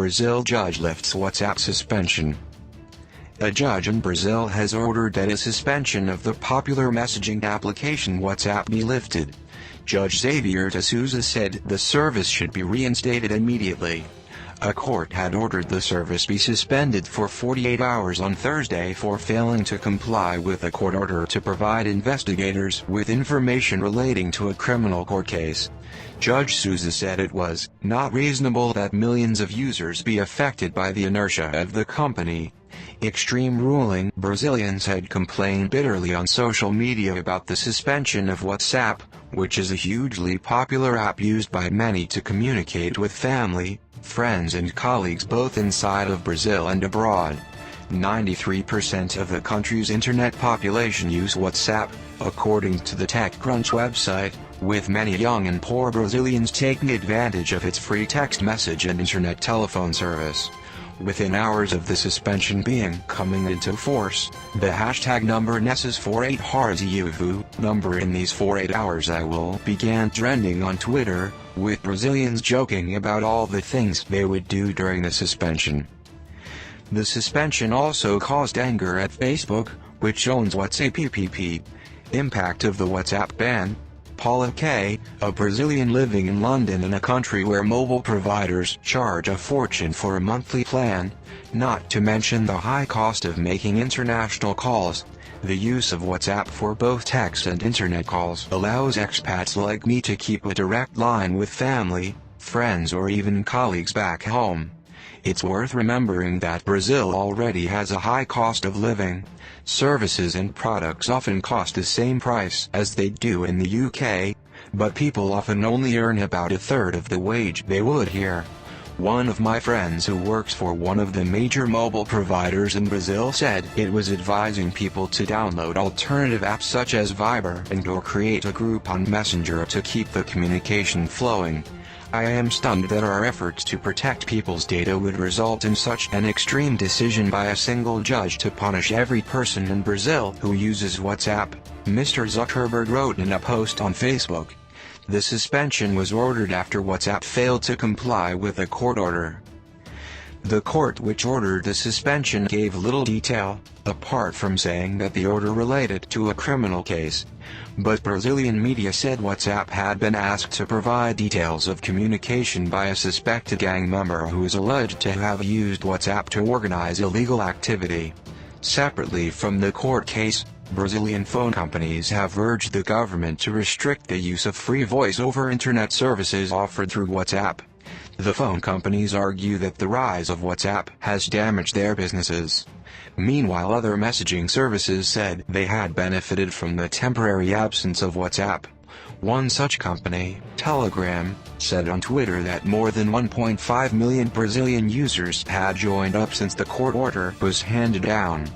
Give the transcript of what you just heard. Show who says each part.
Speaker 1: Brazil judge lifts WhatsApp suspension. A judge in Brazil has ordered that a suspension of the popular messaging application WhatsApp be lifted. Judge Souza said the service should be reinstated immediately. A court had ordered the service be suspended for 48 hours on Thursday for failing to comply with a court order to provide investigators with information relating to a criminal court case. Judge Souza said it was not reasonable that millions of users be affected by the inertia of the company. Extreme ruling. Brazilians had complained bitterly on social media about the suspension of WhatsApp, which is a hugely popular app used by many to communicate with family, friends and colleagues both inside of Brazil and abroad. 93% of the country's internet population use WhatsApp, according to the TechCrunch website, with many young and poor Brazilians taking advantage of its free text message and internet telephone service. Within hours of the suspension coming into force, the hashtag number Nesses48HRZUVU number in these 48 hours began trending on Twitter, with Brazilians joking about all the things they would do during the suspension. The suspension also caused anger at Facebook, which owns WhatsApp. Impact of the WhatsApp ban. Paula K., a Brazilian living in London in a country where mobile providers charge a fortune for a monthly plan, not to mention the high cost of making international calls. The use of WhatsApp for both text and internet calls allows expats like me to keep a direct line with family, friends or even colleagues back home. It's worth remembering that Brazil already has a high cost of living. Services and products often cost the same price as they do in the UK, but people often only earn about a third of the wage they would here. One of my friends who works for one of the major mobile providers in Brazil said it was advising people to download alternative apps such as Viber and/or create a group on Messenger to keep the communication flowing. I am stunned that our efforts to protect people's data would result in such an extreme decision by a single judge to punish every person in Brazil who uses WhatsApp, Mr. Zuckerberg wrote in a post on Facebook. The suspension was ordered after WhatsApp failed to comply with a court order. The court which ordered the suspension gave little detail, apart from saying that the order related to a criminal case. But Brazilian media said WhatsApp had been asked to provide details of communication by a suspected gang member who is alleged to have used WhatsApp to organize illegal activity. Separately from the court case, Brazilian phone companies have urged the government to restrict the use of free voice over internet services offered through WhatsApp. The phone companies argue that the rise of WhatsApp has damaged their businesses. Meanwhile, other messaging services said they had benefited from the temporary absence of WhatsApp. One such company, Telegram, said on Twitter that more than 1.5 million Brazilian users had joined up since the court order was handed down.